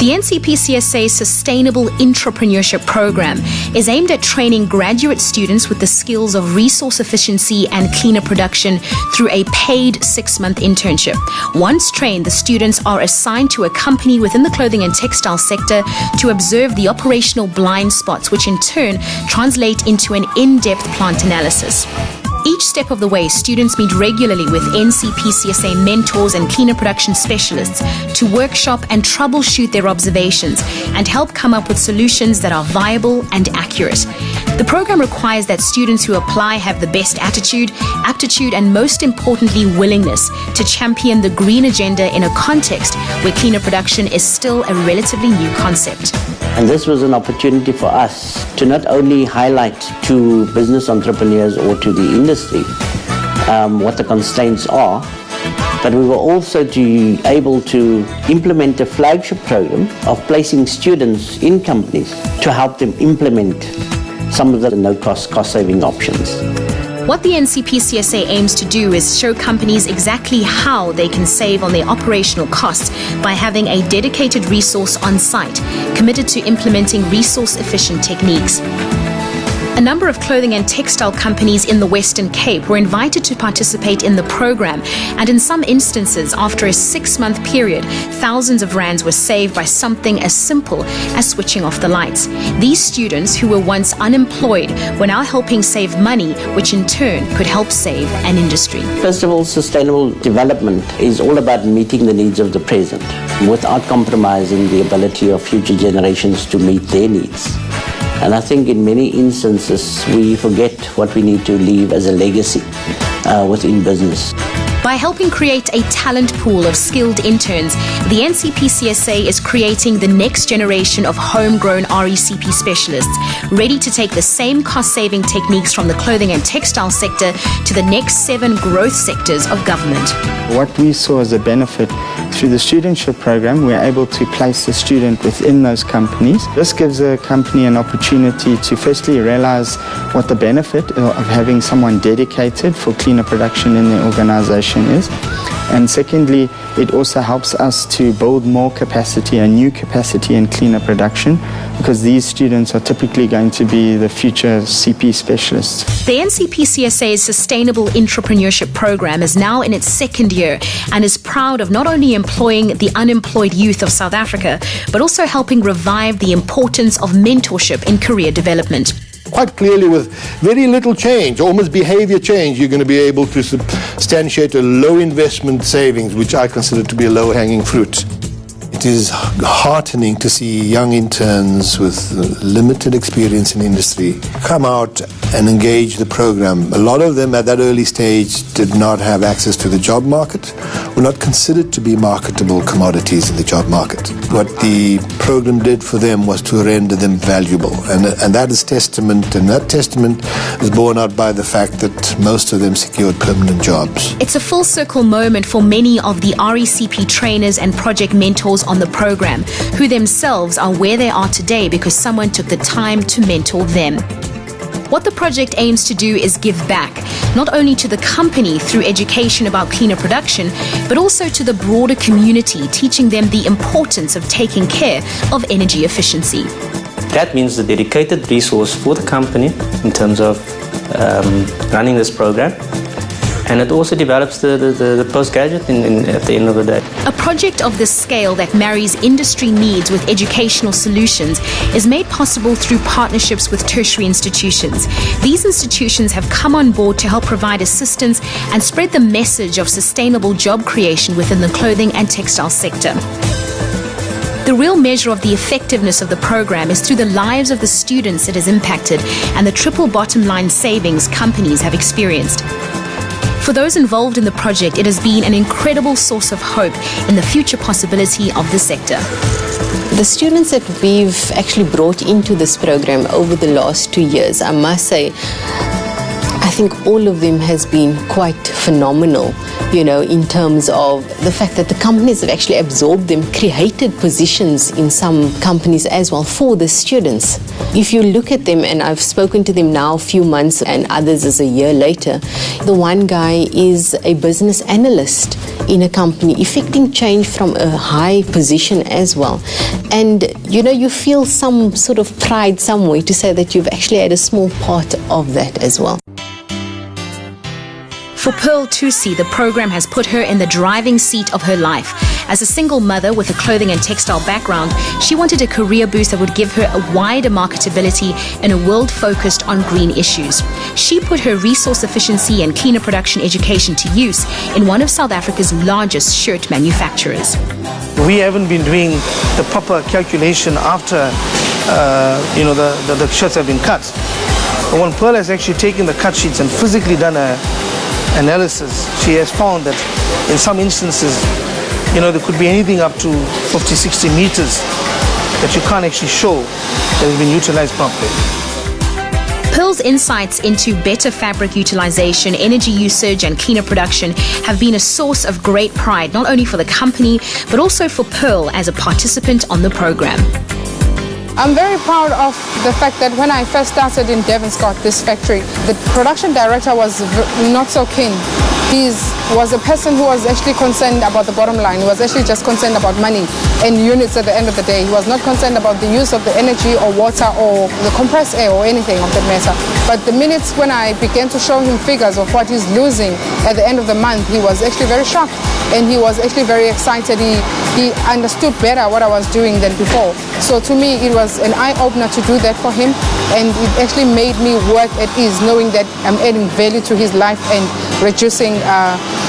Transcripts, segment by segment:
The NCPC-SA Sustainable Entrepreneurship Programme is aimed at training graduate students with the skills of resource efficiency and cleaner production through a paid 6-month internship. Once trained, the students are assigned to a company within the clothing and textile sector to observe the operational blind spots, which in turn translate into an in-depth plant analysis. Each step of the way, students meet regularly with NCPC-SA mentors and cleaner production specialists to workshop and troubleshoot their observations and help come up with solutions that are viable and accurate. The program requires that students who apply have the best attitude, aptitude, and most importantly, willingness to champion the green agenda in a context where cleaner production is still a relatively new concept. And this was an opportunity for us to not only highlight to business entrepreneurs or to the industry what the constraints are, but we were also able to implement a flagship program of placing students in companies to help them implement some of the no-cost, cost-saving options. What the NCPC-SA aims to do is show companies exactly how they can save on their operational costs by having a dedicated resource on site, committed to implementing resource-efficient techniques. A number of clothing and textile companies in the Western Cape were invited to participate in the program, and in some instances, after a 6-month period, thousands of rands were saved by something as simple as switching off the lights. These students, who were once unemployed, were now helping save money, which in turn could help save an industry. First of all, sustainable development is all about meeting the needs of the present without compromising the ability of future generations to meet their needs. And I think in many instances, we forget what we need to leave as a legacy within business. By helping create a talent pool of skilled interns, the NCPC-SA is creating the next generation of homegrown RECP specialists, ready to take the same cost-saving techniques from the clothing and textile sector to the next 7 growth sectors of government. What we saw as a benefit through the studentship program, we're able to place the student within those companies. This gives a company an opportunity to firstly realize what the benefit of having someone dedicated for cleaner production in their organization is. And secondly, it also helps us to build more capacity, a new capacity in cleaner production, because these students are typically going to be the future CP specialists. The NCPC-SA's Sustainable Entrepreneurship Programme is now in its 2nd year and is proud of not only employing the unemployed youth of South Africa, but also helping revive the importance of mentorship in career development. Quite clearly, with very little change, almost behavior change, you're going to be able to substantiate a low investment savings, which I consider to be a low-hanging fruit. It is heartening to see young interns with limited experience in industry come out and engage the program. A lot of them at that early stage did not have access to the job market, were not considered to be marketable commodities in the job market. What the program did for them was to render them valuable, and that is testament, and that testament is borne out by the fact that most of them secured permanent jobs. It's a full circle moment for many of the RECP trainers and project mentors on the program, who themselves are where they are today because someone took the time to mentor them. What the project aims to do is give back, not only to the company through education about cleaner production, but also to the broader community, teaching them the importance of taking care of energy efficiency. That means the dedicated resource for the company in terms of running this program. And it also develops the postgraduate at the end of the day. A project of this scale that marries industry needs with educational solutions is made possible through partnerships with tertiary institutions. These institutions have come on board to help provide assistance and spread the message of sustainable job creation within the clothing and textile sector. The real measure of the effectiveness of the program is through the lives of the students it has impacted and the triple bottom line savings companies have experienced. For those involved in the project, it has been an incredible source of hope in the future possibility of the sector. The students that we've actually brought into this program over the last 2 years, I must say, I think all of them has been quite phenomenal, in terms of the fact that the companies have actually absorbed them, created positions in some companies as well for the students. If you look at them, and I've spoken to them now a few months and others is a year later, the one guy is a business analyst in a company, effecting change from a high position as well. And, you feel some sort of pride somewhere to say that you've actually had a small part of that as well. For Pearl Tusi, the program has put her in the driving seat of her life. As a single mother with a clothing and textile background, she wanted a career boost that would give her a wider marketability in a world focused on green issues. She put her resource efficiency and cleaner production education to use in one of South Africa's largest shirt manufacturers. We haven't been doing the proper calculation after the shirts have been cut. But when Pearl has actually taken the cut sheets and physically done a analysis, she has found that in some instances, there could be anything up to 50, 60 meters that you can't actually show that has been utilized properly. Pearl's insights into better fabric utilization, energy usage, and cleaner production have been a source of great pride, not only for the company, but also for Pearl as a participant on the program. I'm very proud of the fact that when I first started in Devonscott, this factory, the production director was not so keen. He was a person who was actually concerned about the bottom line. He was actually just concerned about money and units at the end of the day. He was not concerned about the use of the energy or water or the compressed air or anything of that matter. But the minutes when I began to show him figures of what he's losing at the end of the month, he was actually very shocked and he was actually very excited. He understood better what I was doing than before. So to me, it was an eye-opener to do that for him, and it actually made me work at ease, knowing that I'm adding value to his life and reducing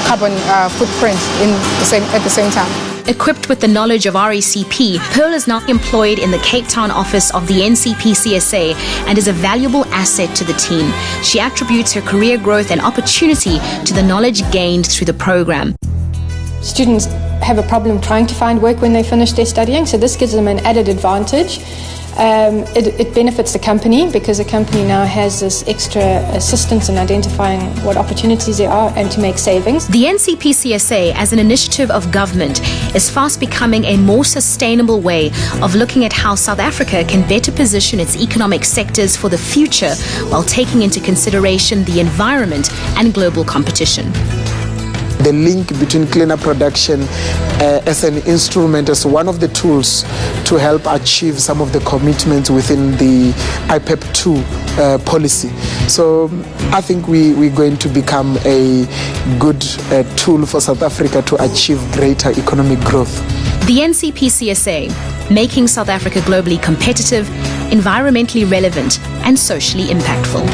carbon footprint at the same time. Equipped with the knowledge of RECP, Pearl is now employed in the Cape Town office of the NCPC-SA and is a valuable asset to the team. She attributes her career growth and opportunity to the knowledge gained through the program. Students have a problem trying to find work when they finish their studying, so this gives them an added advantage. It benefits the company because the company now has this extra assistance in identifying what opportunities there are and to make savings. The NCPC-SA, as an initiative of government, is fast becoming a more sustainable way of looking at how South Africa can better position its economic sectors for the future while taking into consideration the environment and global competition. The link between cleaner production as an instrument, as one of the tools to help achieve some of the commitments within the IPEP2 policy. So I think we're going to become a good tool for South Africa to achieve greater economic growth. The NCPC-SA, making South Africa globally competitive, environmentally relevant, and socially impactful.